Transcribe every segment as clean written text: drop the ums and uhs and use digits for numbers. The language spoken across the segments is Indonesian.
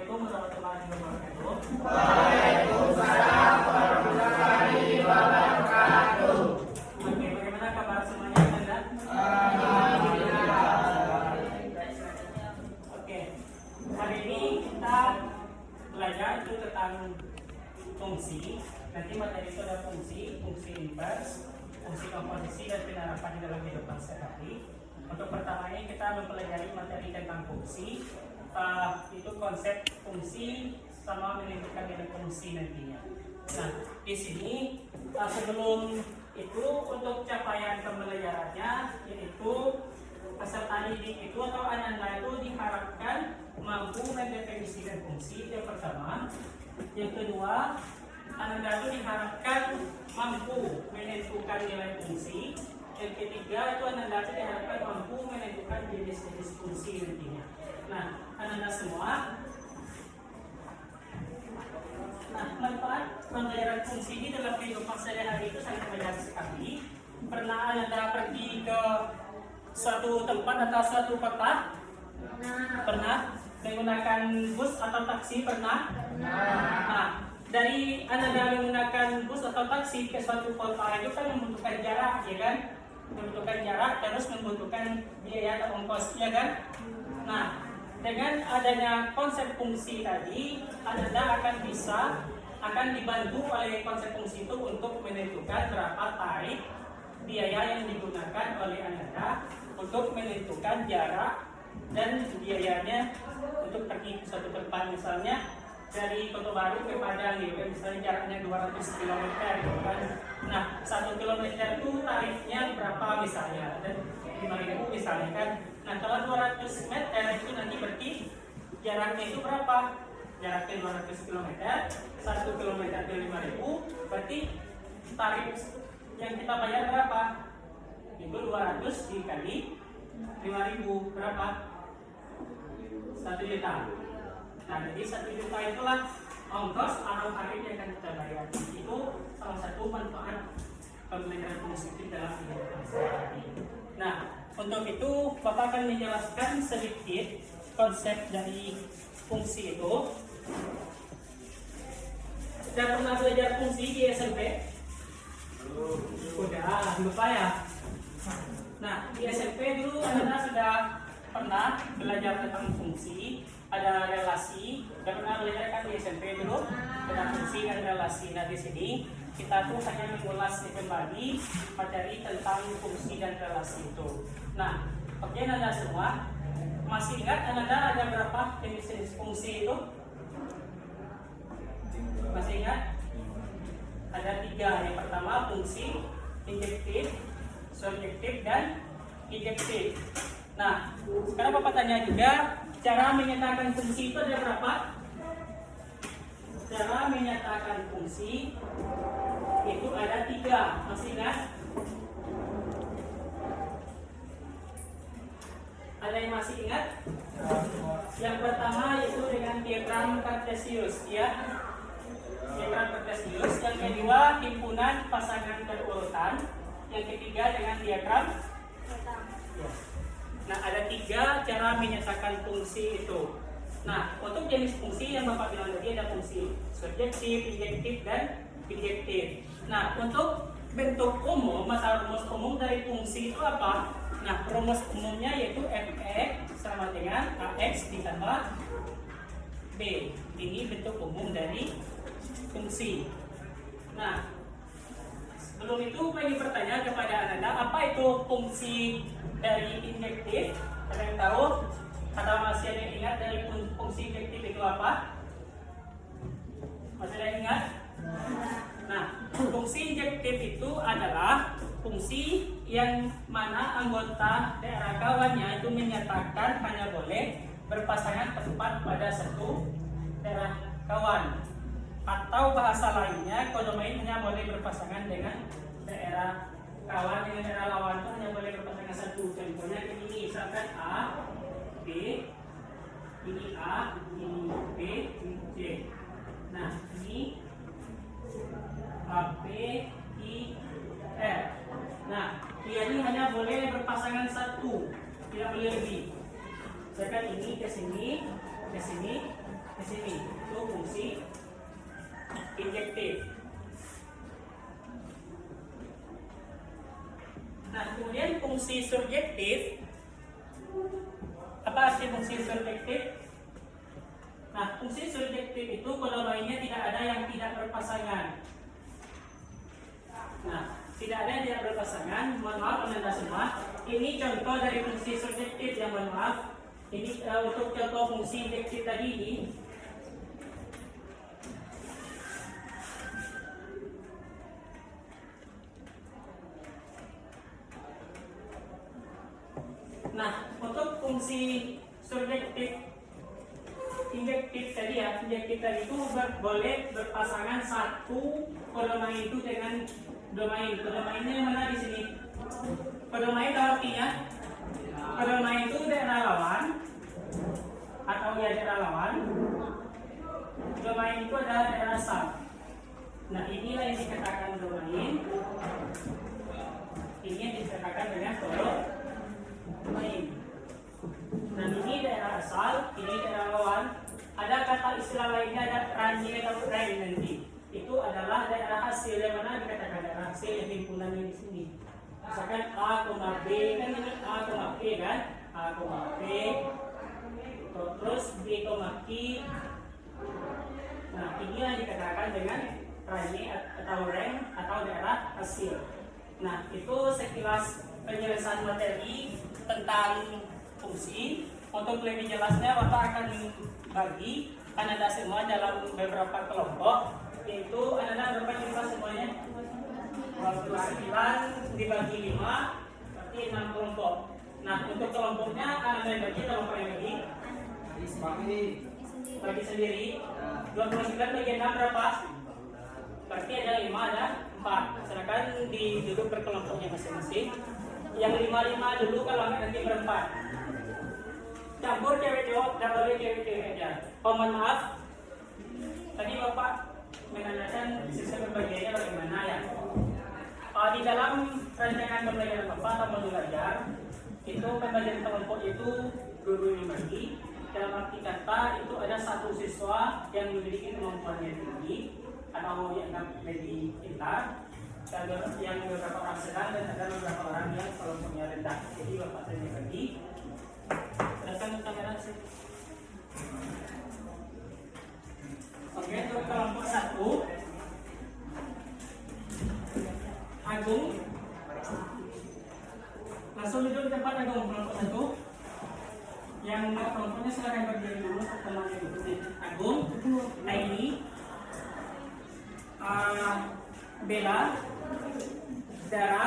Assalamualaikum warahmatullahi wabarakatuh. Waalaikumsalam warahmatullahi wabarakatuh. Oke, bagaimana kabar semuanya, Anda? Alhamdulillah. Oke, hari ini kita belajar itu tentang fungsi. Nanti materi itu ada fungsi invers, fungsi komposisi dan penerapan dalam kehidupan sehari-hari. Untuk pertama ini kita mempelajari materi tentang fungsi. Itu konsep fungsi sama menentukan nilai fungsi nantinya. Nah, di sini sebelum itu untuk capaian pembelajarannya yaitu peserta didik itu atau anak-anak itu diharapkan mampu mendefinisikan fungsi yang pertama. Yang kedua, anak-anak itu diharapkan mampu menentukan nilai fungsi. Yang ketiga itu anak-anak itu diharapkan mampu menentukan jenis-jenis fungsi nantinya. Nah, anak-anak semua, manfaat pembelajaran fungsi ini dalam kehidupan sehari-hari itu sangat banyak sekali. Pernah anak-anak pergi ke suatu tempat atau suatu kota? Pernah menggunakan bus atau taksi? Pernah? Nah, dari anak-anak menggunakan bus atau taksi ke suatu kota itu kan membutuhkan jarak, ya kan? Membutuhkan jarak, terus membutuhkan biaya atau ongkos, ya kan? Nah, dengan adanya konsep fungsi tadi, Anda akan dibantu oleh konsep fungsi itu untuk menentukan berapa tarif biaya yang digunakan oleh Anda untuk menentukan jarak dan biayanya untuk pergi ke suatu tempat, misalnya dari Kota Baru ke Padang, gitu kan, misalnya jaraknya 200 km, gitu kan. Nah, 1 km itu tarifnya berapa misalnya, dan 5.000 misalnya kan. Nah, kalau 200 meter itu nanti berarti jaraknya itu berapa? Jaraknya 200 km, 1 km ke 5.000, berarti tarif yang kita bayar berapa? Itu 200 dikali 5.000 berapa? 1 juta. Nah, jadi 1 juta itulah ongkos atau tarif yang akan kita bayar. Itu salah satu manfaat pembelajaran fungsi dalam kehidupan sehari-hari. Nah, untuk itu Bapak akan menjelaskan sedikit konsep dari fungsi itu. Sudah pernah belajar fungsi di SMP? Udah, lupa ya? Nah, di SMP dulu Anda sudah pernah belajar tentang fungsi, ada relasi. Sudah pernah belajar kan di SMP dulu tentang fungsi dan relasi. Nah, di sini kita tuh hanya mengulas kembali materi tentang fungsi dan relasi itu. Nah, oke Anda semua, masih ingat Anda ada berapa jenis fungsi itu? Masih ingat? Ada 3. Yang pertama fungsi injektif, subjektif, dan injektif. Nah, sekarang Bapak tanya juga, cara menyatakan fungsi itu ada berapa? Cara menyatakan fungsi itu ada 3. Masih ingat? Ada yang masih ingat? Yang pertama yaitu dengan diagram Cartesius, ya. Diagram Cartesius. Yang kedua himpunan pasangan berurutan. Yang ketiga dengan diagram. Nah, ada 3 cara menyatakan fungsi itu. Nah, untuk jenis fungsi yang Bapak bilang tadi ada fungsi subjektif, injektif, dan injektif. Nah, untuk bentuk umum atau rumus umum dari fungsi itu apa? Nah, rumus umumnya yaitu fx sama dengan ax ditambah b. Ini bentuk umum dari fungsi. Nah, sebelum itu saya ingin bertanya kepada Anda, apa itu fungsi dari injektif? Ada yang tahu? Atau masih ada yang ingat dari fungsi injektif itu apa? Masih ada yang ingat? Nah, fungsi injektif itu adalah fungsi yang mana anggota daerah kawannya itu menyatakan hanya boleh berpasangan tepat pada satu daerah kawan. Atau bahasa lainnya, kodomain hanya boleh berpasangan dengan daerah kawan, dengan daerah lawan itu hanya boleh berpasangan satu. Contohnya ini, misalkan A, B, ini A, ini B, ini C. Nah, ini A, B, I, F. Nah, dia ini hanya boleh berpasangan satu, tidak boleh lebih. Misalkan ini ke sini, Di sini itu fungsi injektif. Nah, kemudian fungsi subjektif. Apa arti fungsi subjektif? Nah, fungsi subjektif itu kalau lainnya tidak ada yang tidak berpasangan. Nah, tidak ada yang tidak berpasangan. Mohon maaf Anda semua. Ini contoh dari fungsi subjektif yang mohon maaf. Ini untuk contoh fungsi injektif tadi ini. Nah, untuk fungsi subjektif injektif tadi ya, injektif tadi itu boleh berpasangan satu kodomain itu dengan domain. Kodomainnya yang mana di sini? Kodomain itu artinya kodomain itu daerah lawan atau ya daerah lawan. Domain itu adalah daerah sub. Nah, inilah yang dikatakan domain. Ini yang dikatakan dengan domain. Nah, ini daerah asal, ini daerah lawan. Ada kata istilah lainnya, ada range atau range nanti. Itu adalah daerah hasil yang mana dikatakan daerah hasil yang himpunan di sini. Misalkan A, B kan ini A, P kan? A, P. Terus B, Q. Nah, ini yang dikatakan dengan range atau range atau daerah hasil. Nah, itu sekilas penjelasan materi tentang fungsi. Untuk lebih jelasnya Bapak akan bagi Anda semua dalam beberapa kelompok, yaitu Anda berapa jumlah semuanya? 29 dibagi 5 berarti 6 kelompok. Nah, untuk kelompoknya Anda bagi dalam bagi sendiri. 29 bagi 6 berapa? Berarti ada 5, ada 4. Sedangkan duduk berkelompoknya masing-masing. Yang 5 dulu kalau nanti berempat. Campur cewek cowok, tidak boleh cewek-cewek aja. Mohon maaf, tadi Bapak menanyakan sistem pembagiannya bagaimana ya. Di dalam rancangan pembelajaran Bapak atau modul belajar, itu pembagian kelompok itu guru yang bagi. Dalam arti kata itu ada satu siswa yang memiliki kemampuan yang tinggi atau yang lebih pintar, dan yang beberapa orang sedang dan ada beberapa orang yang kelompoknya rendah. Jadi Bapak saya bagi. Silakan kamera sih. Oke, untuk kelompok 1 Agung. Langsung duduk di tempat Agung, kelompok 1. Yang kelompoknya silakan berdiri dulu temannya dulu. Agung, Naini, Bella, Dara.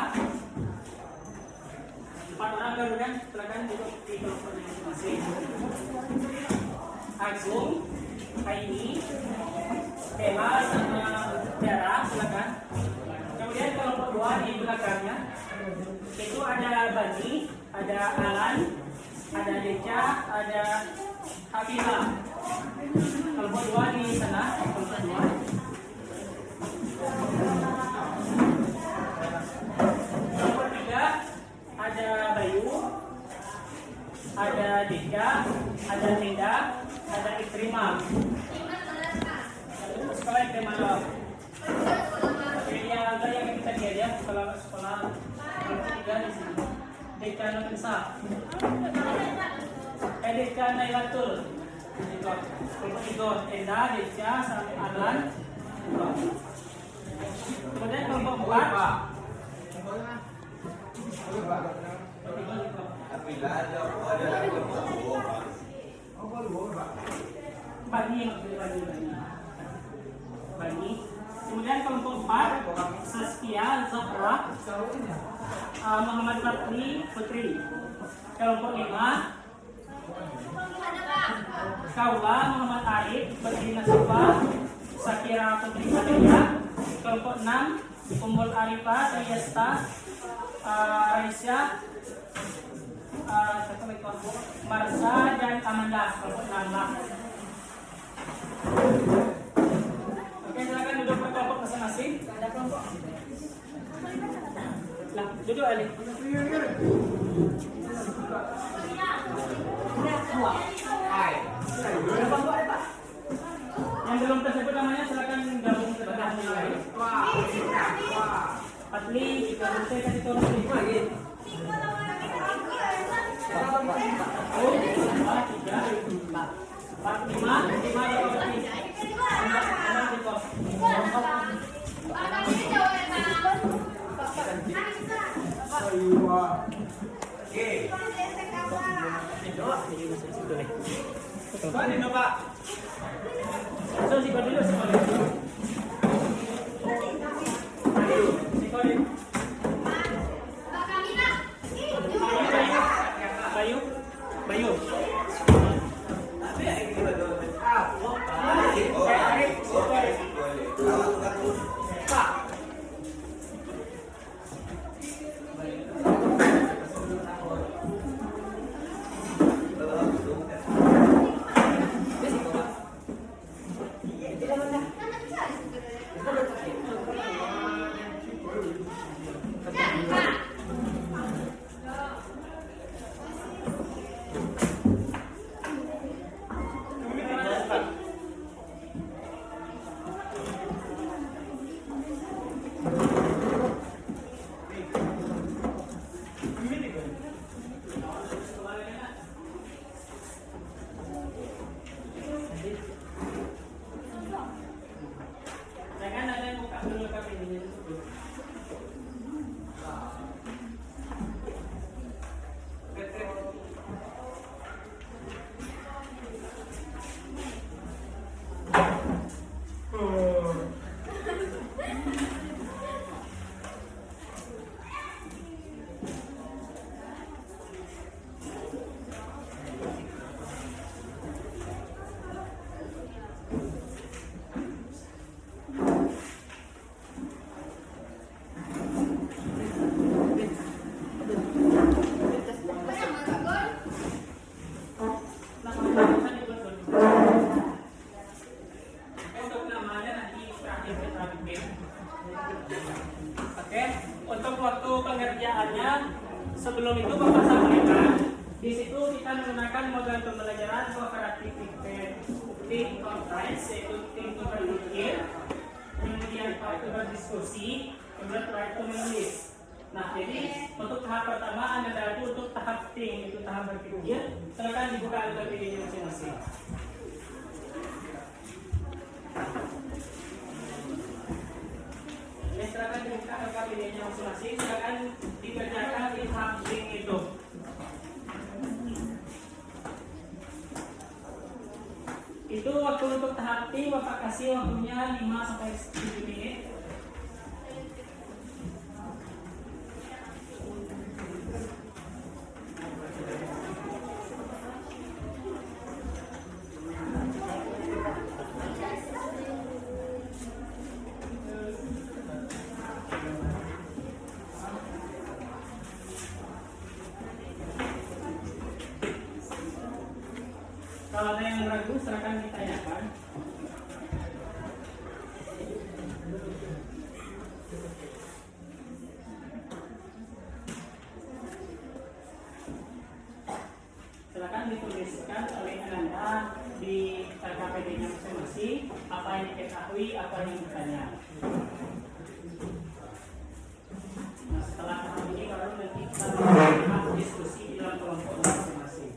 4 orang baru kan, silakan duduk di kelompoknya masing-masing. Agung, Naini, Bella sama Dara, silakan. Kemudian kelompok 2 di belakangnya itu ada Bani, ada Alan, ada Deca, ada Hafila. Kelompok 2 di sana, kelompok 2. Kelompok 3 ada Bayu, ada Deca, ada Linda, ada Ikrimah. Sekolah Ikrimah. Yang kita lihat ya, sekolah kelompok 3 di sini. Deca Nafisa, Deca Nailatul, kelompok 3 Enda, Deca, sampai Alan. Kemudian kelompok 4 Bani. Kemudian kelompok 4 Saskia, Zahra, Muhammad Fatri, Putri. Kelompok 5 Kaula, Muhammad Arif, Putri Nasifa, Sakira, Putri Fatia. Kelompok 6 Ummul Arifah, Sayesta, Raisya, Marsa dan Amanda. Kelompok 6. Oke, silakan duduk berkelompok masing-masing. Ada kelompok. Nah, duduk Ali. Berapa kelompok ada Pak? Lee, ikaw rin tayo kasi ito lang rin. Oh, dua, tiga, empat, lima, lima ya berarti. Enam gitu. Kanino Pak? So, sikot dulu, sikot dulu. Sikot dulu. Bayu, Bayu. Jangan ada yang buka dulu tapi ini. Oke, untuk waktu pengerjaannya sebelum itu Bapak sampaikan di situ kita menggunakan model pembelajaran kooperatif tim conference, yaitu tim berpikir, kemudian waktu berdiskusi, kemudian waktu menulis. Nah, jadi untuk tahap pertama Anda bantu untuk tahap tim, itu tahap berpikir. Silakan dibuka LPPD masing-masing. Silakan dibuka LPPD-nya masing-masing. Silakan dikerjakan di tahap tim itu. Itu waktu untuk tahap tim Bapak kasih waktunya 5-7 menit. Kalau ada yang ragu, silakan ditanyakan. Silakan dituliskan oleh Anda di KPD-nya masing-masing apa yang diketahui, apa yang bertanya. Nah, setelah tahap ini baru nanti kita melakukan diskusi di dalam kelompok masing-masing.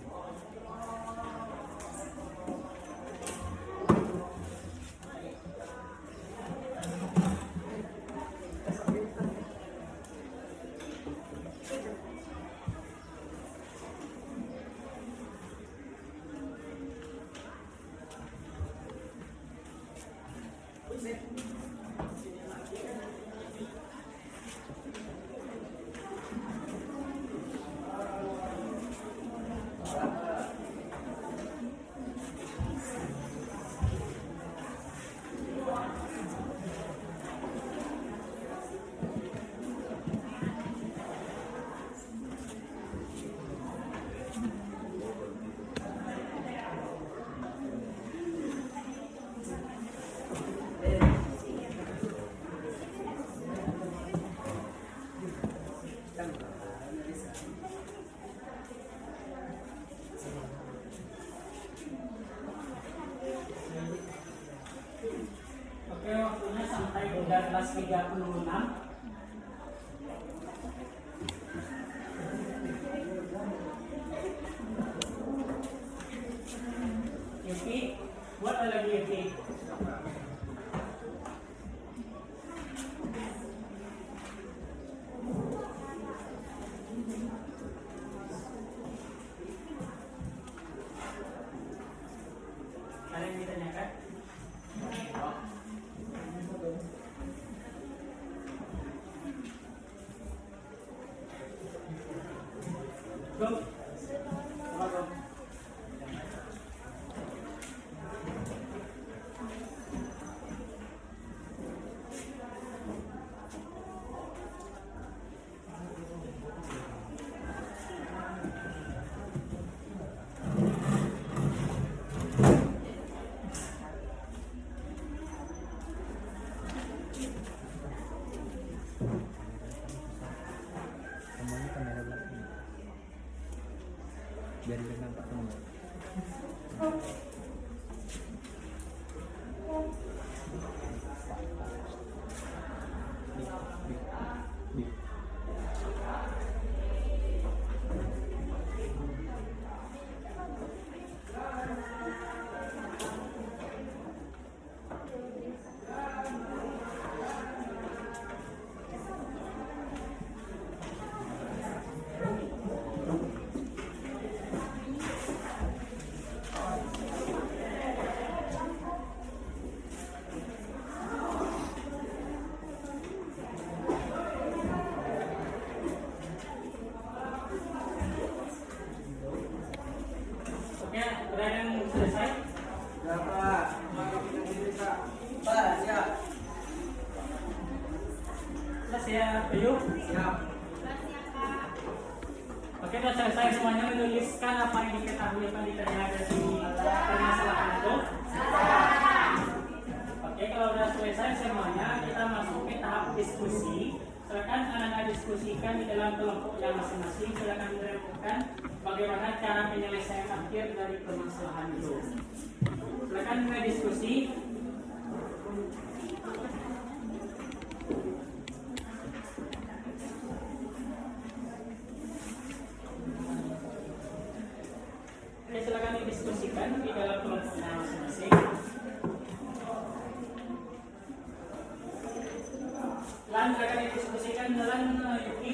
Oke, waktunya sampai 13.36. Yuki? Buat lagi Yuki. Ada yang ditanyakan? Go. Semuanya kamera belakang. Biar dia nampak semua. Di. Oke, udah yang selesai? Ya Pak, Pak, siap. Selesai ya, Bayu? Siap. Oke, sudah selesai semuanya menuliskan apa yang diketahui, apa yang ditanya dari permasalahan itu. Oke, kalau sudah selesai semuanya, kita masuk ke tahap diskusi. Silakan anak-anak diskusikan di dalam kelompoknya masing-masing. Silakan menentukan bagaimana cara penyelesaian akhir dari permasalahan itu. Silakan mulai diskusi. Oke, silakan didiskusikan di dalam kelompoknya masing-masing. Lan silakan didiskusikan dengan Yuki.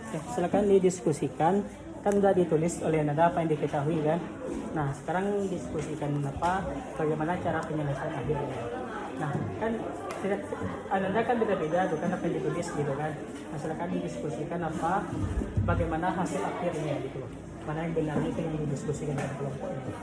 Oke, silakan didiskusikan. Kan sudah ditulis oleh Nada apa yang diketahui kan. Nah, sekarang diskusikan apa, bagaimana cara penyelesaian akhirnya. Nah, kan tidak, Nada kan beda-beda tuh kan apa yang ditulis gitu kan. Nah, silakan didiskusikan apa, bagaimana hasil akhirnya gitu. Mana yang benarnya itu yang didiskusikan dalam kelompok ini.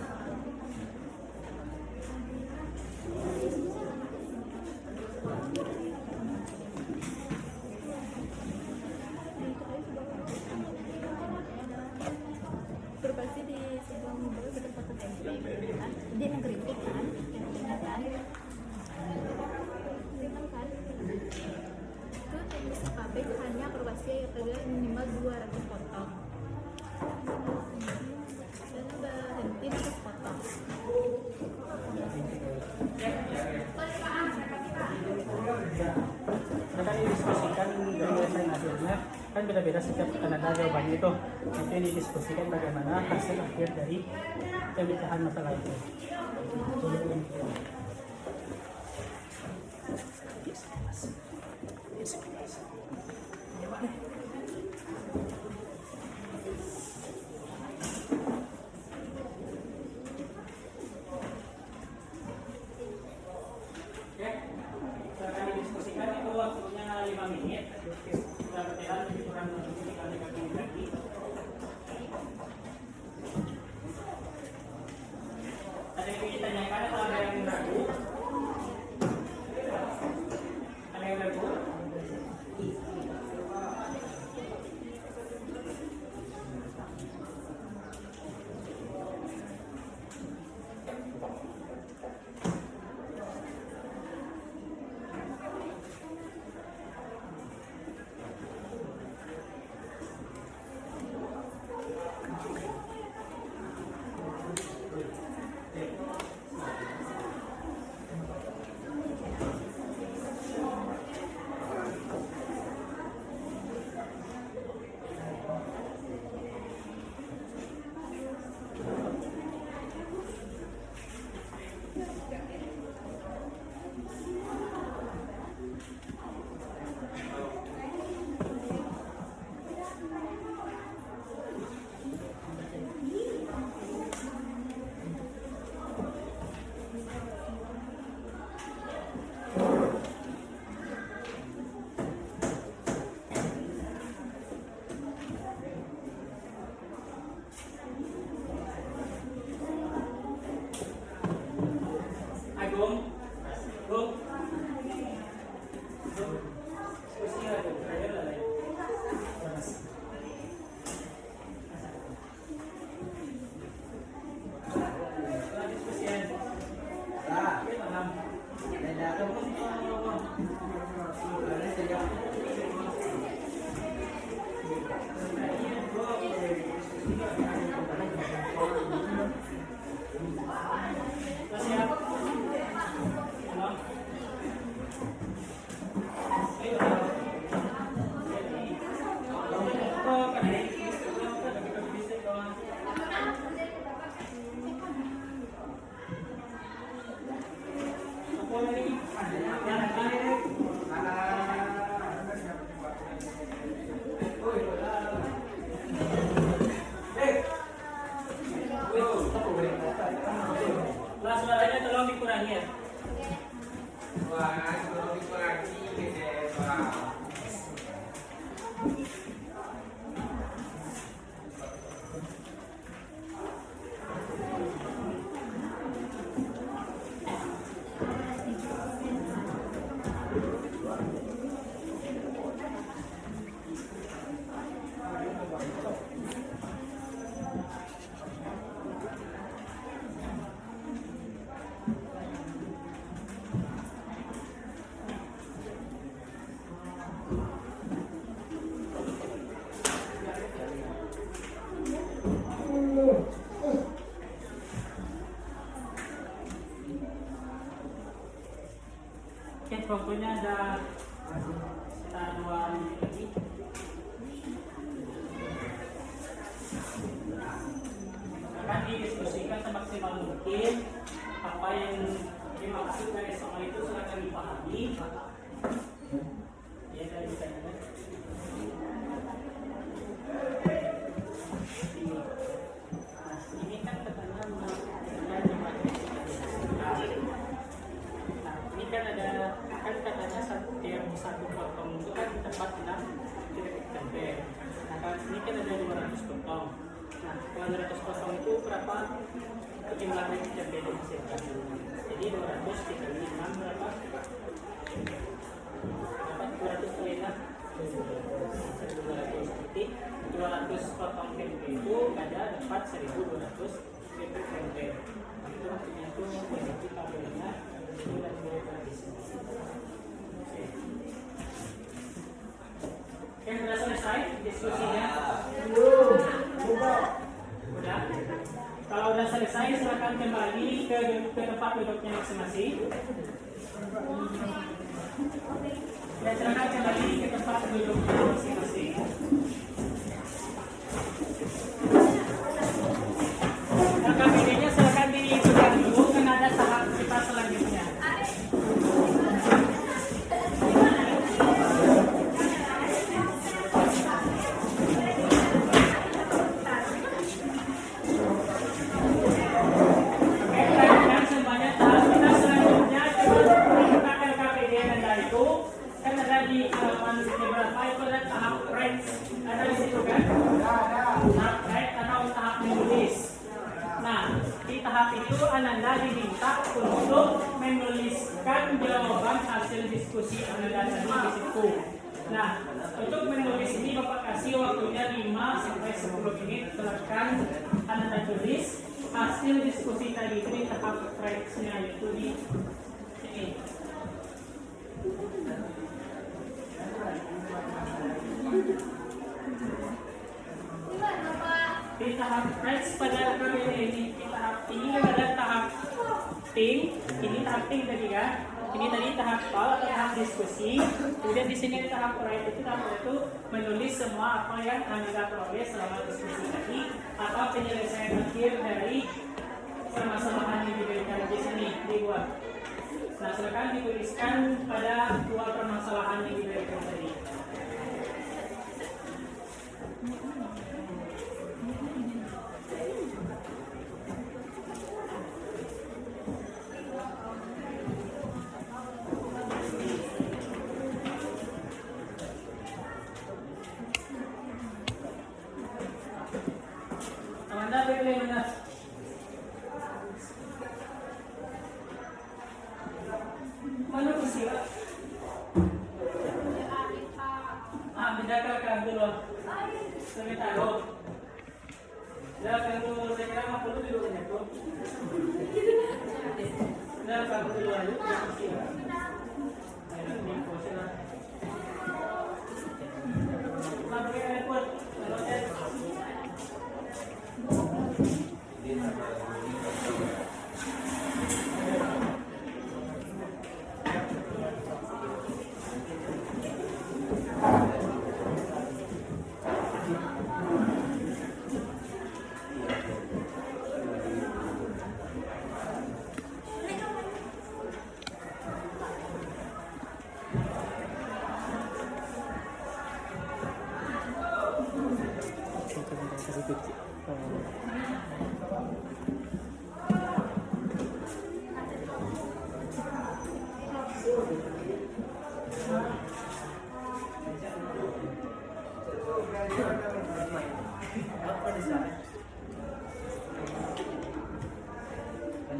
Berbagi di sebuah mobil bertempatan tempe kan dia ngeritik kan itu teknis pabrik hanya berbasi pada minimal 200 potong dan berhenti 100 potong. Mereka didiskusikan penyelesaian akhirnya kan beda-beda setiap Kanada jawabannya itu. Nanti didiskusikan bagaimana hasil akhir dari pemecahan masalah itu. Ada yang ditanyakan atau ada yang ragu? Ada yang ragu? Agung, Agung, kursi Agung, ayo lah. Lanjut kursian. Ah, Oke, paham. beda. Ada sejak. Siap. Halo. Kelas suaranya tolong dikurangi ya. Wah, kalau dikurangi gitu, Pak. Oke, pokoknya ada sekitar 2 menit lagi. Akan didiskusikan semaksimal mungkin apa yang dimaksud dari soal itu silakan dipahami. Ya, dari saya. Ini kan katanya ini kan ada kan katanya satu potong itu kan tempat enam tempe. Nah kan ini kan ada 200 potong. Nah kalau 200 potong itu berapa jumlah tempe yang dihasilkan? Jadi 200 dikali 6 berapa? Berapa? 200 kali 6 1200. Jadi 200 potong tempe itu ada dapat 1200 tempe. Itu artinya itu berarti tabelnya bulan Oke, sudah selesai diskusinya? Udah? Kalau udah selesai, silakan kembali ke tempat duduknya masing-masing. Ya, silakan kembali ke tempat duduknya masing-masing. KBD-nya silakan dipegang dulu, kan ada tahap kita selanjutnya. Di halaman beberapa itu ada tahap range, ada diminta untuk menuliskan jawaban hasil diskusi yang ada tadi di situ. Nah, untuk menulis ini Bapak kasih waktunya 5 sampai 10 menit. Silakan Anda tulis hasil diskusi tadi itu di tahap tracksnya, yaitu di sini. Di tahap tracks pada KBB ini, di tahap ini adalah tahap ting, ini tahap ting tadi kan? Ini tadi tahap call atau tahap diskusi. Kemudian di sini tahap write itu, tahap itu menulis semua apa yang Anda peroleh selama diskusi tadi atau penyelesaian akhir dari permasalahan yang diberikan di sini dibuat. Nah, silakan dituliskan pada 2 permasalahan yang diberikan tadi. Amanda, pilih mana? Mana sila? Bedakan dulu. Sampai taruh. Bedakan dulu. Saya kira 50 dulu kan itu. Bedakan dulu aja. Ayo, ini posisi. Pakai airport.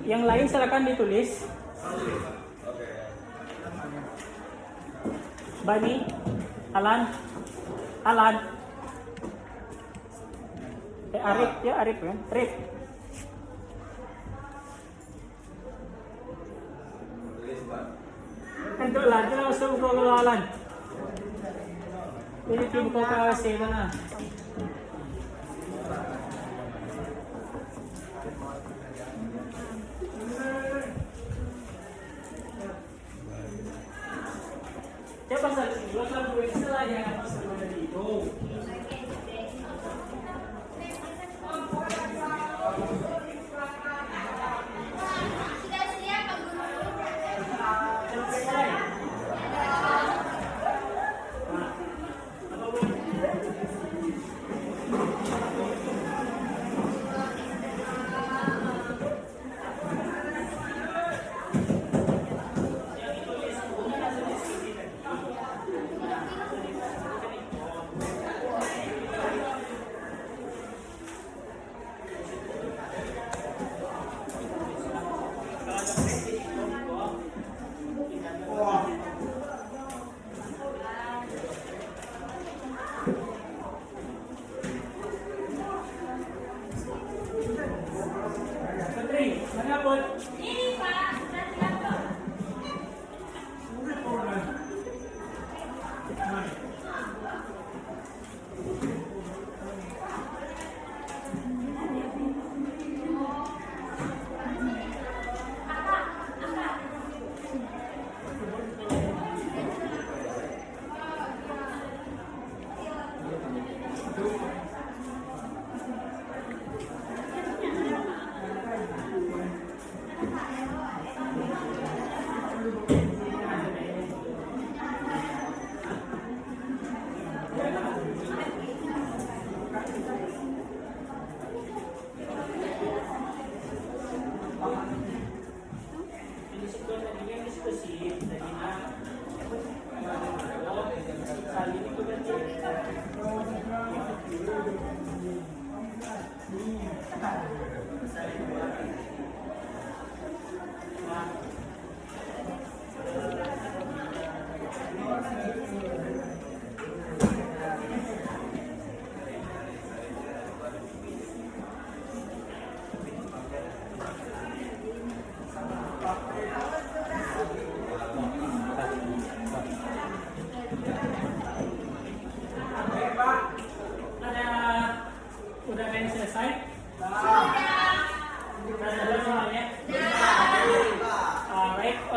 Yang lain silakan ditulis. Bani, Alan, Arif ya, Arif kan? Arif. Ento lah, jangan langsung ke Alan. Ini tim kau kasih mana? Ya pasal sini, pasal gue salah jangan pasal gue dari itu. Putri, mana pun? Ini Pak,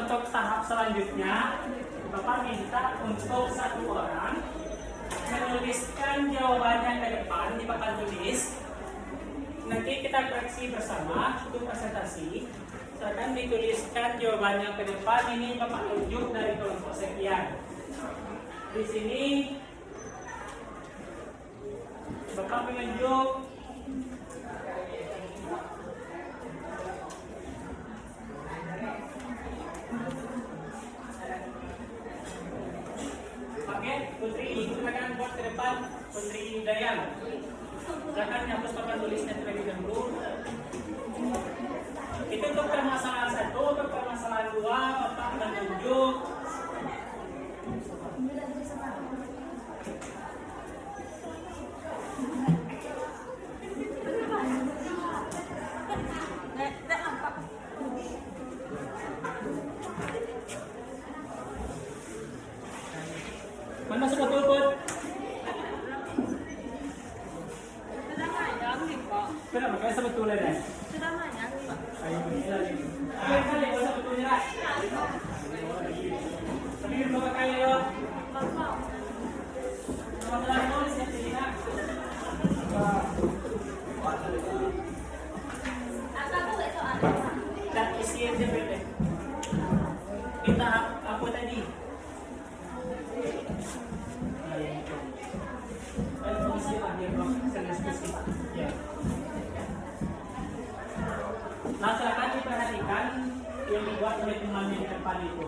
untuk tahap selanjutnya, Bapak minta untuk satu orang menuliskan jawabannya ke depan di papan tulis. Nanti kita koreksi bersama untuk presentasi. Silakan dituliskan jawabannya ke depan. Ini Bapak tunjuk dari kelompok sekian. Di sini Bapak menunjuk Putri, silakan buat ke depan. Putri Dayan, silakan hapus papan tulisnya terlebih dahulu. Itu untuk permasalahan 1, untuk permasalahan 2, Bapak menunjuk mana sebetulnya Put? Kenapa? Kayak sebetulnya deh. Ayo bisa nih. Ayo kali kalau sebetulnya. Tapi berapa kali yo? Berapa kali nulis ya sini nak? Dan isi aja beda. Kita apa tadi? Nah, silakan diperhatikan yang dibuat oleh temannya di depan itu.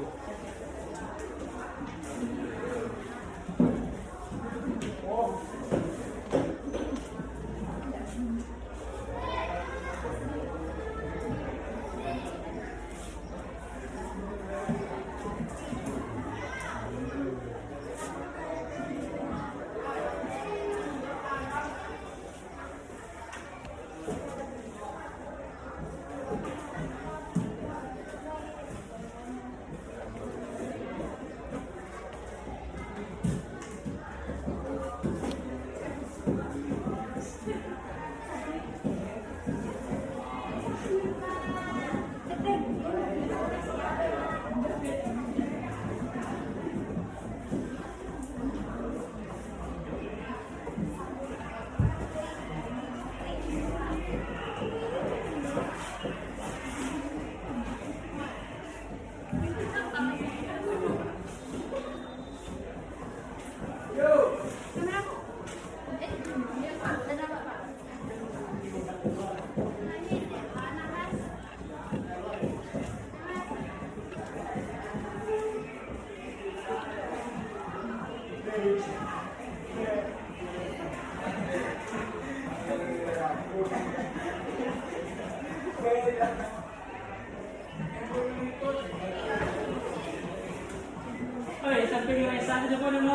Oi, sampai di sana juga dulu.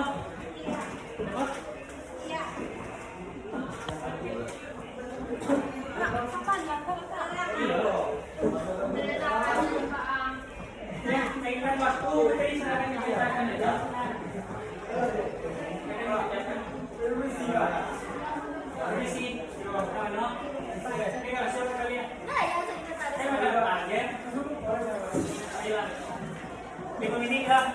Oh. Ya, baiklah waktu kita silakan diceritakan ya. Permisi. Ano? Sige, siapa kalian? Saya mau dapat aja. Ayo. Bingung ini lah.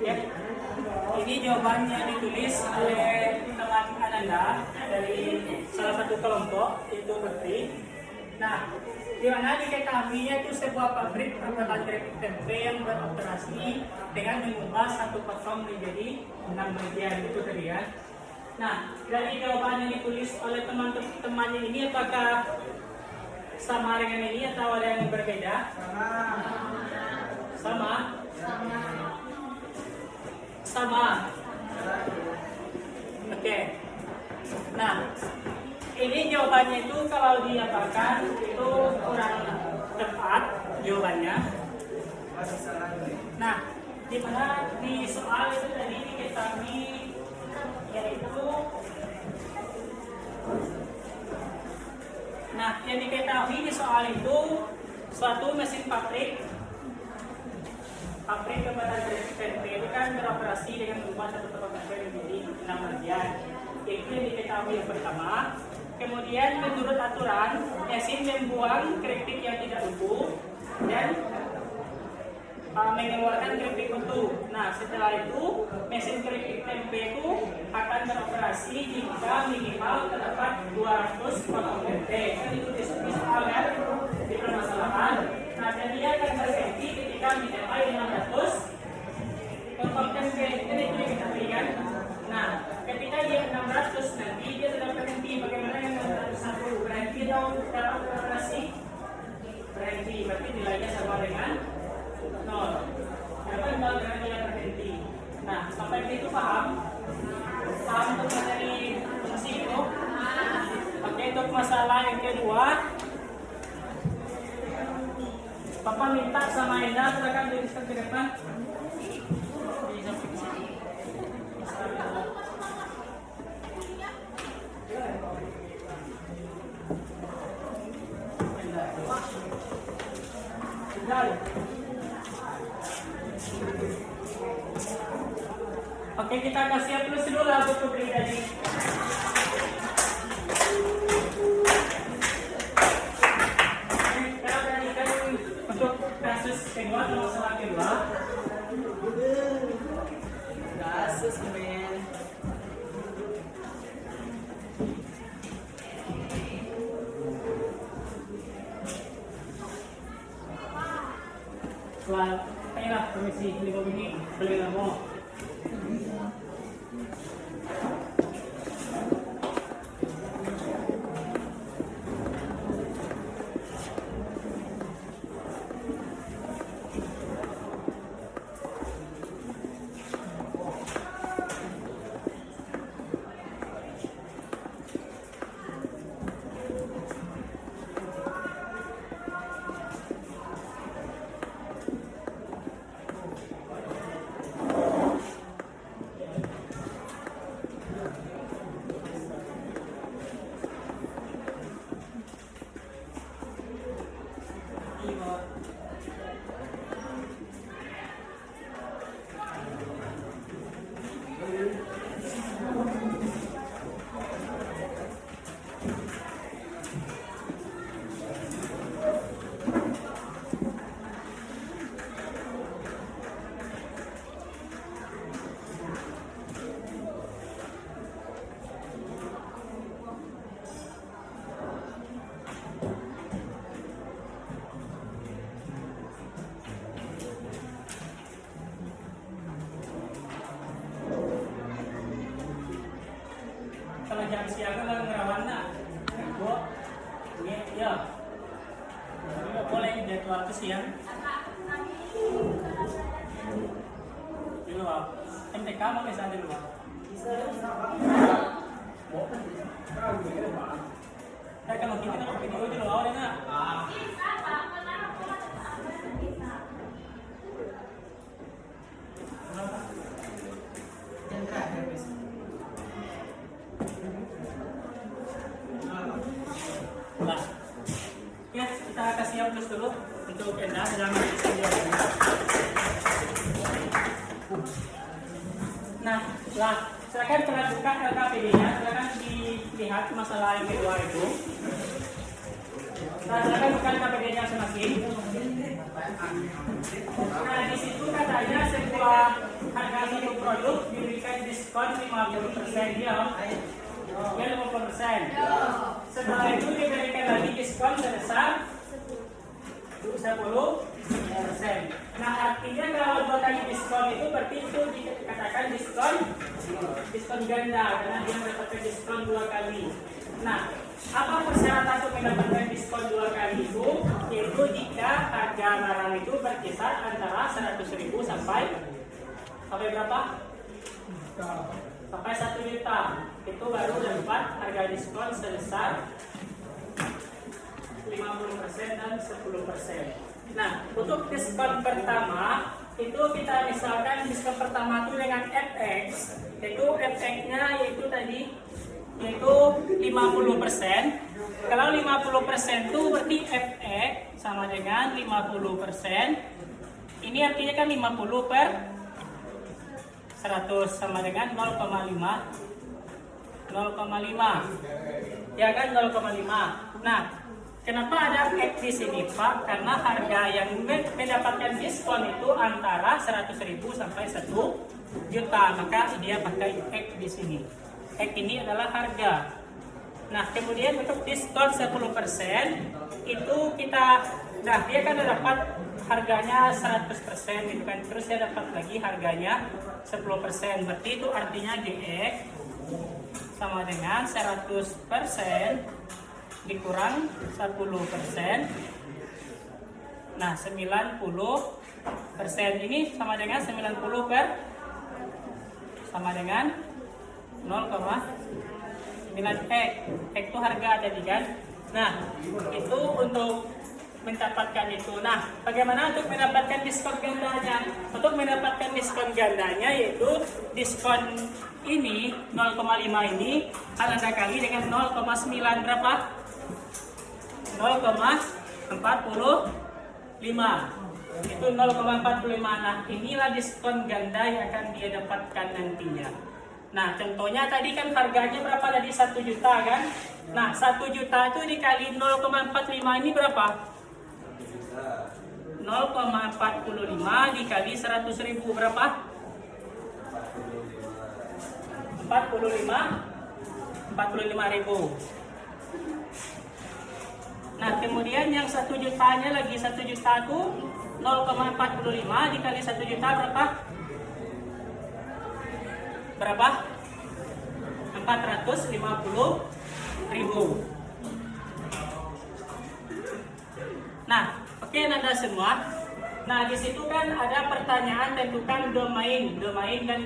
Ya. Ini jawabannya ditulis oleh teman Ananda dari salah satu kelompok itu Bekti. Nah, di mana diketahuinya itu sebuah pabrik pembuatan keripik tempe yang beroperasi dengan mengubah satu potong menjadi 6 bagian itu tadi ya. Nah, dari jawaban yang ditulis oleh teman-temannya ini apakah sama dengan ini atau ada yang berbeda? Sama. Sama. Oke. Nah, ini jawabannya itu kalau diapakan itu kurang tepat jawabannya. Nah, di mana di soal itu tadi diketahui yaitu, nah yang diketahui di soal itu suatu mesin pabrik pembuatan keripik tempe itu kan beroperasi dengan mengubah satu potong tempe menjadi 6 bagian. Itu yang diketahui yang pertama. Kemudian menurut aturan mesin membuang keripik yang tidak utuh dan mengeluarkan keripik utuh. Nah, setelah itu mesin keripik tempe itu akan beroperasi jika minimal terdapat 200 potong tempe. Kan itu di soal kan di permasalahan. Nah, dan dia akan berhenti ketika minimal 500 potong tempe. Kan itu yang kita berikan. Nah, ketika dia 600 nanti dia sudah berhenti. Bagaimana yang 601 berhenti atau dapat beroperasi? Berhenti. Berarti nilainya sama dengan 0. Berapa nol dengan nilai berhenti? Nah, sampai itu paham? Paham untuk materi fungsi itu? Oke, untuk masalah yang kedua, Papa minta sama Enda, silakan tuliskan ke depan. Oke, kita kasih plus dulu lah buku beli tadi. Kita berikan untuk kasus kedua atau masalah kedua. Kasus men. Soal, ayolah permisi, beli kamu. Kalau jam siaga nggak ngerawan nak, gua, ya, nggak boleh jadwal ke siang. Di luar, MTK mau bisa di luar. Kalau kita kan video di luar ya nak. Nah, ya kita kasih yang plus dulu untuk Enda dalam jawabannya. Nah, lah, silakan telah buka LKPD-nya, silakan dilihat masalah yang kedua itu. Nah, silakan buka LKPD-nya masing-masing. Nah, di situ katanya sebuah harga satu produk diberikan diskon 50% ya. Ya 50%. Setelah itu diberikan lagi diskon sebesar 10%. Nah artinya kalau 2 kali diskon itu berarti itu dikatakan diskon ganda karena dia mendapatkan diskon 2 kali. Nah apa persyaratan untuk mendapatkan diskon 2 kali itu? Yaitu jika harga barang itu berkisar antara 100.000 sampai berapa? Sampai 1 juta. Itu baru dapat harga diskon sebesar 50% dan 10%. Nah, untuk diskon pertama itu kita misalkan diskon pertama itu dengan FX, itu FX-nya yaitu tadi yaitu 50%. Kalau 50% itu berarti FX sama dengan 50%. Ini artinya kan 50 per 100 sama dengan 0,5. Ya kan 0,5. Nah, kenapa ada X di sini Pak? Karena harga yang mendapatkan diskon itu antara 100.000 sampai 1 juta, maka dia pakai X di sini. X ini adalah harga. Nah, kemudian untuk diskon 10% itu kita, nah dia kan dapat harganya 100% gitu kan, terus dia dapat lagi harganya 10%. Berarti itu artinya GX sama dengan 100% dikurang 10%. Nah, 90% ini sama dengan 90 per sama dengan 0,9 X itu harga tadi kan. Nah, itu untuk mendapatkan itu. Nah, bagaimana untuk mendapatkan diskon gandanya? Untuk mendapatkan diskon gandanya yaitu diskon ini 0,5 ini Anda kali dengan 0,9 berapa? 0,45. Itu 0,45. Nah, inilah diskon ganda yang akan dia dapatkan nantinya. Nah, contohnya tadi kan harganya berapa tadi? 1 juta kan? Nah, 1 juta itu dikali 0,45 ini berapa? 0,45 dikali 100.000 berapa? 45.000. Nah, kemudian yang 1 jutanya lagi 1 juta itu 0,45 dikali 1 juta berapa? Berapa? 450.000. Nah, oke Nanda semua. Nah, di situ kan ada pertanyaan tentukan domain dan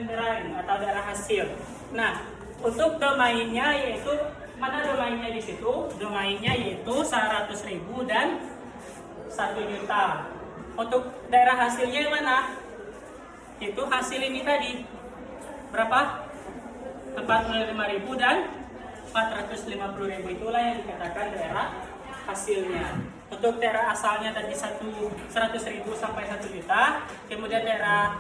atau daerah hasil. Nah, untuk domainnya yaitu mana domainnya di situ? Domainnya yaitu 100.000 dan 1 juta. Untuk daerah hasilnya mana? Itu hasil ini tadi. Berapa? 45.000 dan 450.000, itulah yang dikatakan daerah hasilnya. Untuk daerah asalnya tadi 100.000 sampai 1 juta, kemudian daerah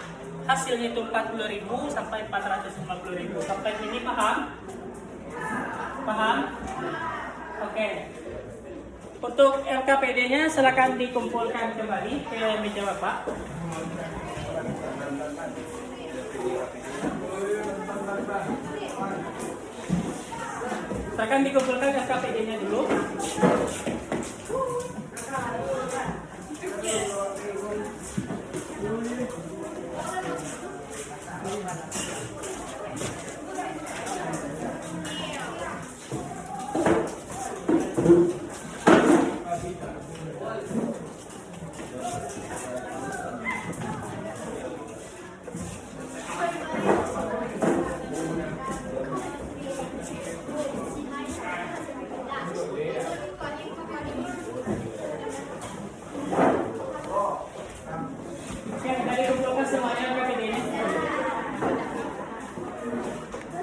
hasilnya itu 40.000 sampai 450.000. Sampai sini paham? Paham? Oke. Untuk LKPD-nya silakan dikumpulkan kembali ke meja Bapak. Silakan dikumpulkan LKPD-nya dulu.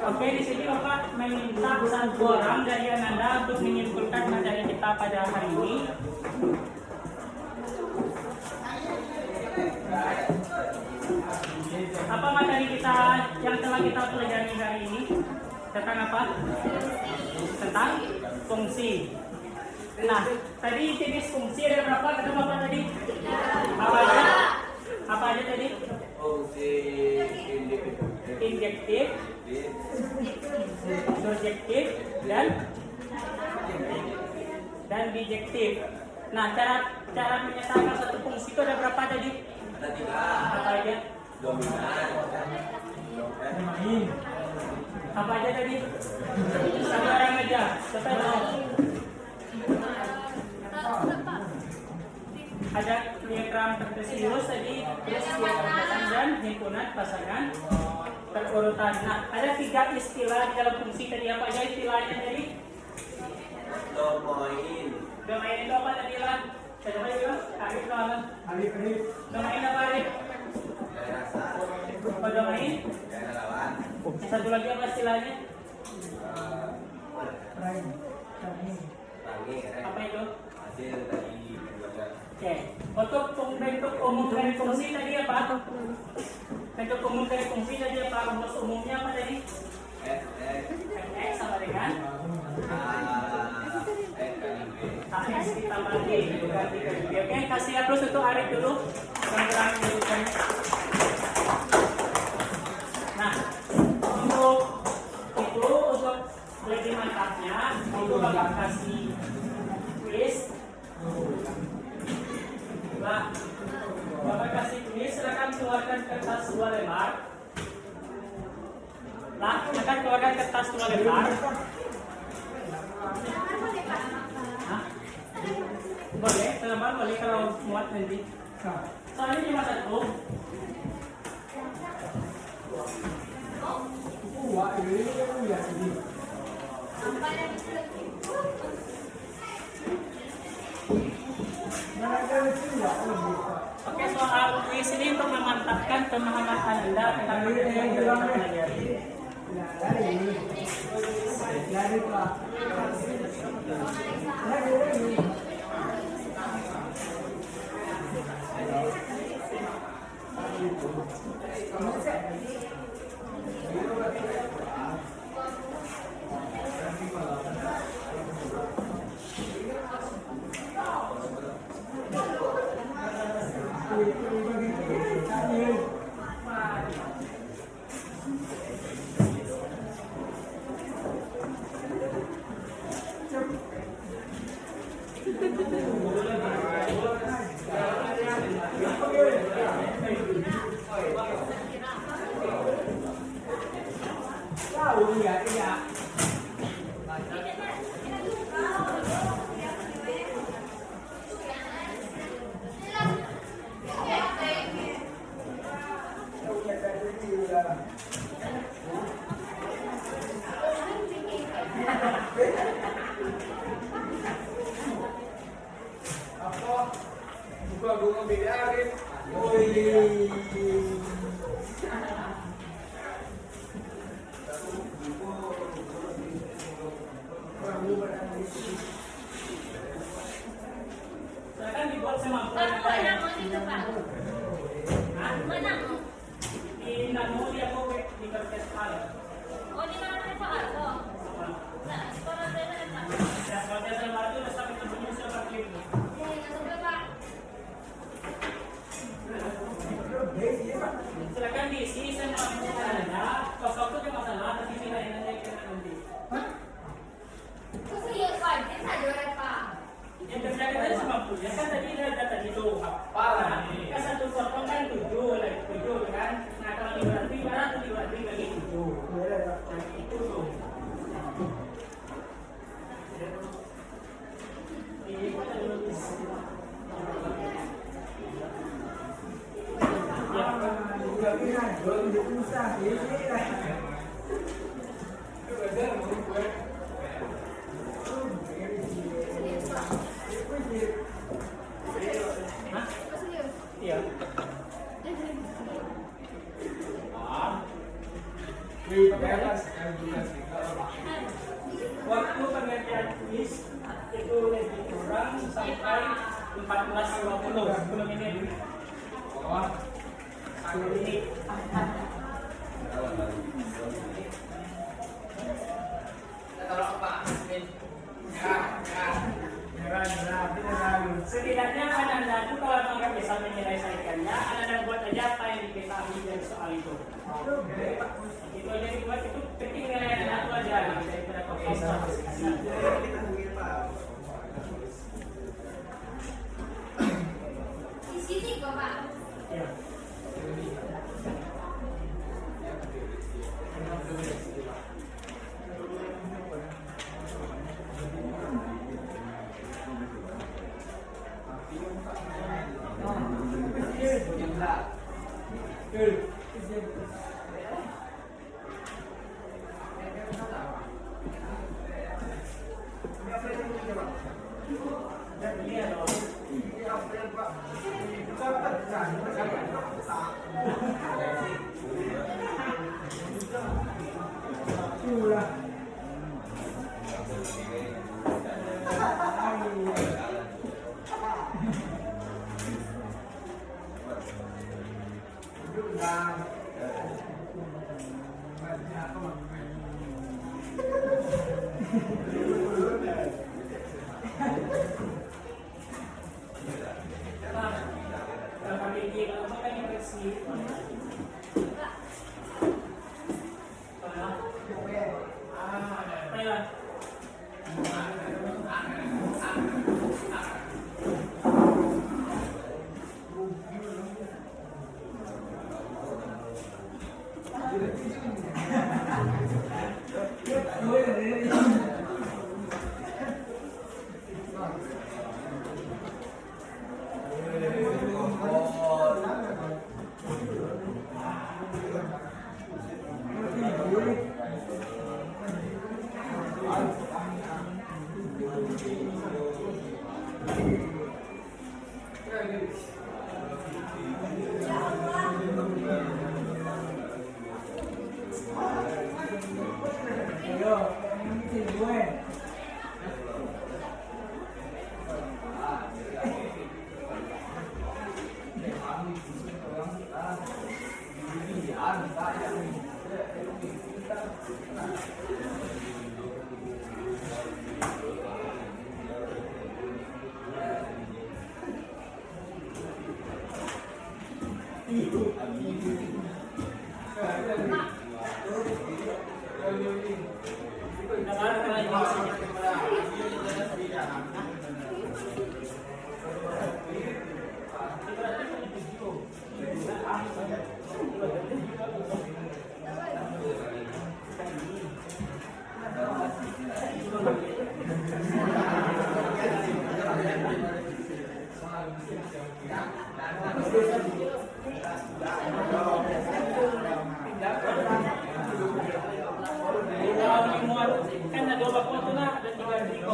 Oke, di sini Bapak meminta satu orang dari Anda untuk menyimpulkan materi kita pada hari ini. Apa materi kita yang telah kita pelajari hari ini? Tentang apa? Tentang fungsi. Nah, tadi jenis fungsi ada berapa? Kata Bapak tadi? Apa aja? Apa aja tadi? Fungsi individu. objektif. Nah, cara menyatakan satu fungsi itu ada berapa tadi? Ada 3. Apa aja? Dominan. Main. Apa aja tadi? Satu orang aja. Siapa yang tahu? Ada diagram kartesius tadi, terus diagram pasangan dan himpunan pasangan terurutan. Nah, ada 3 istilah di dalam fungsi tadi. Apa aja istilahnya tadi? Domain. Domain itu apa tadi lah? Saya coba bilang, Arif lawan. Domain apa Arif? Rasa. Apa domain? Lawan. Yang satu lagi apa istilahnya? Rangi. Apa itu? Hasil dari perbuatan. Oke. Untuk bentuk umum dari fungsi tadi apa? Bentuk umum dari fungsi tadi apa? Rumus umumnya apa tadi? X sama dengan AX ditambah D berarti B. Oke, kasih plus untuk Arif dulu. Kurang menunjukkannya. Nah, untuk itu untuk lebih mantapnya, itu Bapak kasih quiz. Nah, Bapak kasih quiz, silakan keluarkan kertas 2 lembar. Nah, silakan keluarkan kertas 2 lembar. Hah? Boleh, selembar boleh kalau muat nanti. Soalnya cuma 1. Oke, soal kuis ini untuk memantapkan pemahaman Anda tentang materi yang kita pelajari. Silakan dibuat semampu Anda ya. Di nano dia mau di kertas hal. Ya, kalau dia sama itu sampai ketemunya seperti ini. Silakan diisi semampu Anda. Kosong itu cuma masalah, tapi nilainya aja nanti. Yang terjadi tadi semampunya kan tadi ada tadi itu apa? Kan 1 potong kan 7 kan? Nah kalau dibagi berapa? Dibagi bagi 7. Nah itu tuh. Ini kan ada tulis. Hah? Iya. Waktu pengertian kuis itu lebih kurang sampai 14.50 10 menit. 10 menit. Setidaknya Anda itu kalau nggak bisa menyelesaikannya, Anda buat aja apa yang diketahui dari soal itu. Itu aja dibuat, itu penting nilai Anda itu aja daripada kosong. Ya. Kan ada dua foto na, ada 3 ko.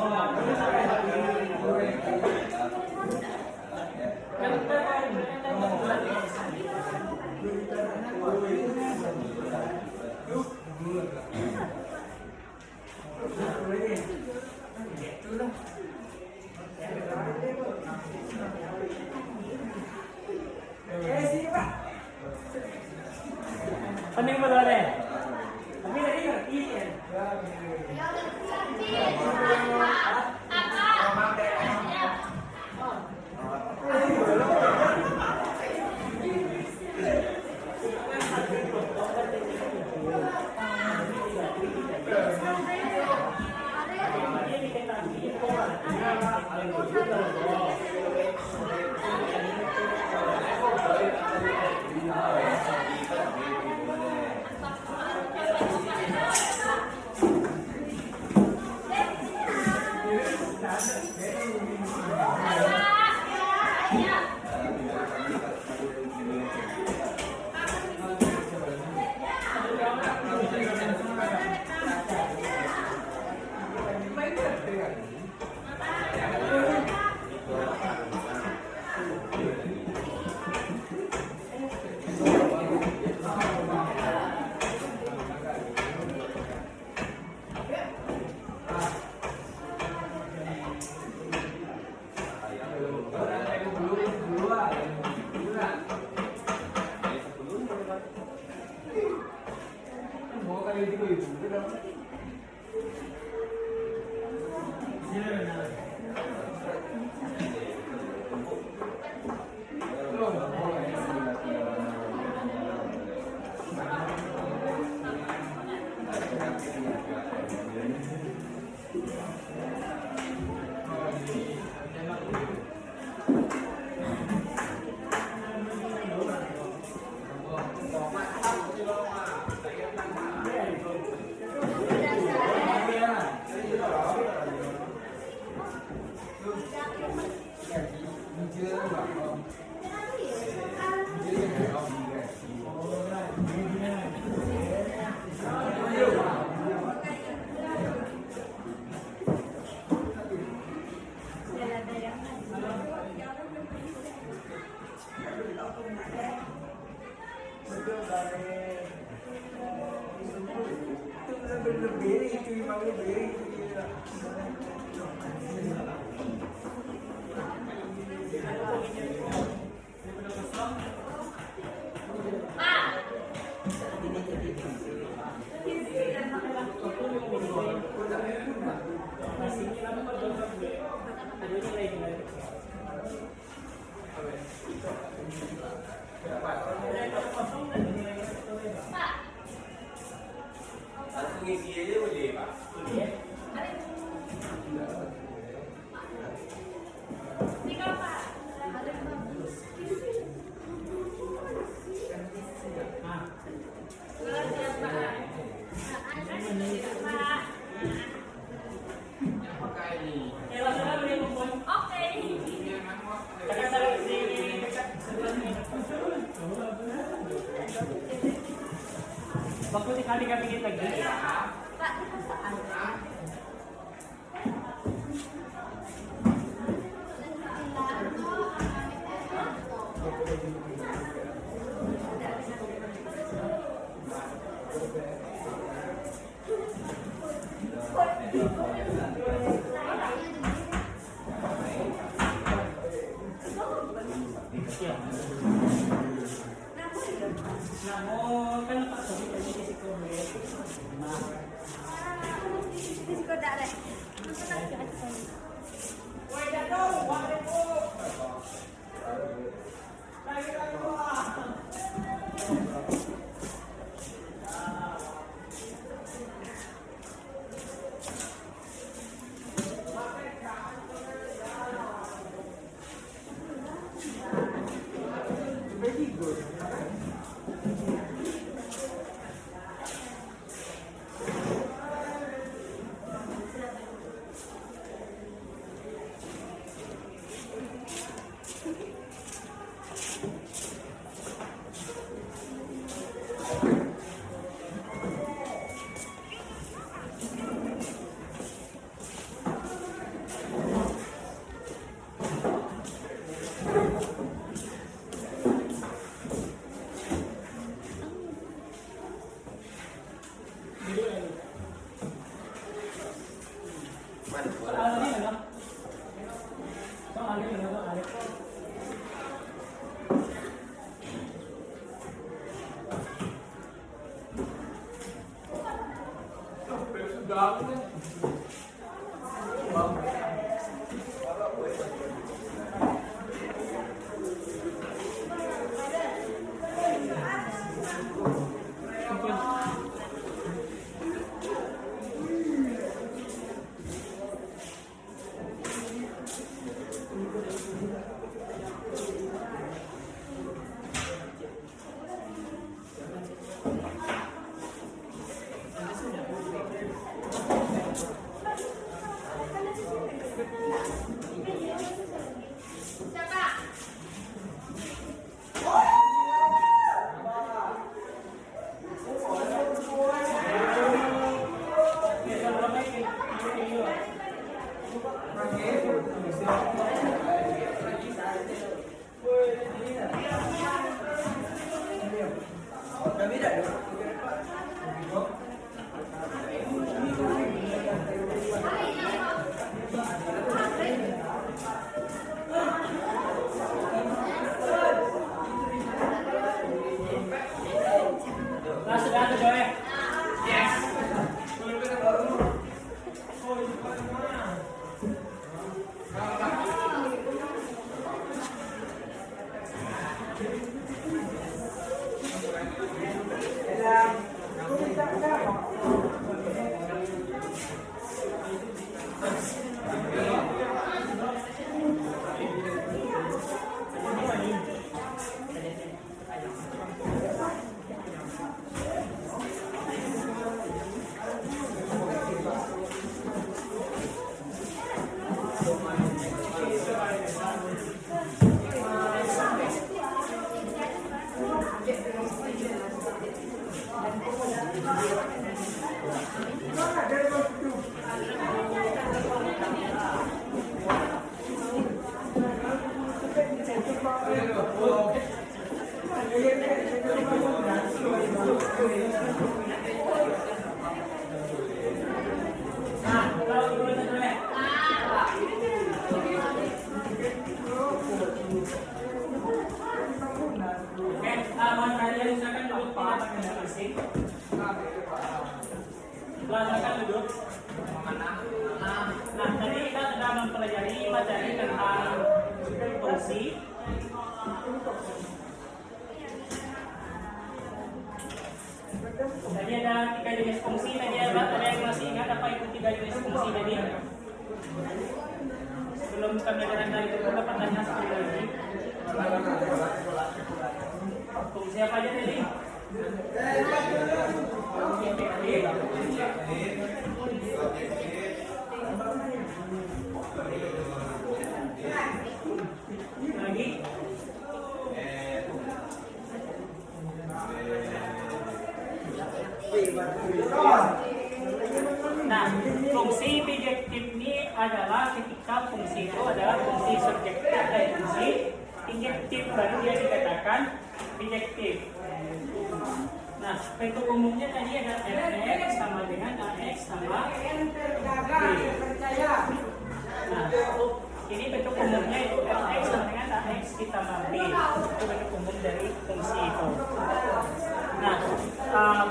Ano yung malala? Tapi lagi ngerti ya. Langsung isi aja boleh Pak. Waktu dikali kami kita gini. Namun kan Pak Sobi tadi di situ Nah, kalau dulu dulu ya. Oke, mohon kalian silakan duduk di atas kursi. Silakan duduk. Nah, tadi kita sudah mempelajari materi tentang fungsi. Tadi ada 3 jenis fungsi. Tadi ada yang masih ingat apa itu 3 jenis fungsi tadi? Sebelum kami jalan itu kita pertanyaan sekali lagi. Fungsi apa aja tadi? Lagi? Nah, fungsi bijektif ini adalah ketika fungsi itu adalah fungsi subjektif dan fungsi injektif, baru dia dikatakan bijektif. Nah, bentuk umumnya tadi ada fx sama dengan ax sama b. Nah, ini bentuk umumnya itu fx sama dengan ax ditambah b. Itu bentuk umum dari fungsi itu. Nah,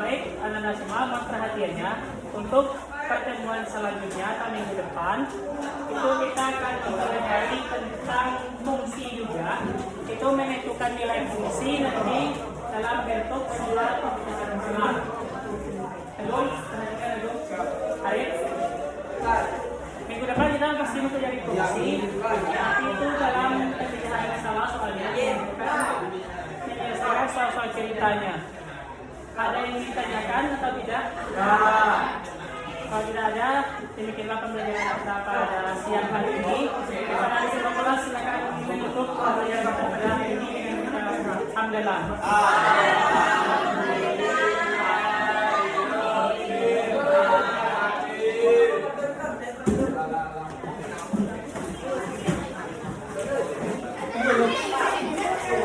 baik anak-anak semua, mohon perhatiannya untuk pertemuan selanjutnya atau minggu depan itu kita akan mempelajari tentang fungsi juga. Itu menentukan nilai fungsi nanti dalam bentuk surat internasional. Halo, Arif. Minggu depan kita pasti mempelajari fungsi. Itu dalam ketika salah soalnya. Sekarang soal ceritanya. Ada yang ditanyakan atau tidak? Kalau tidak ada, demikianlah pembelajaran kita pada siang hari ini. Pada hari ke-12 silakan menutup pembelajaran kita pada hari ini dengan hamdalah.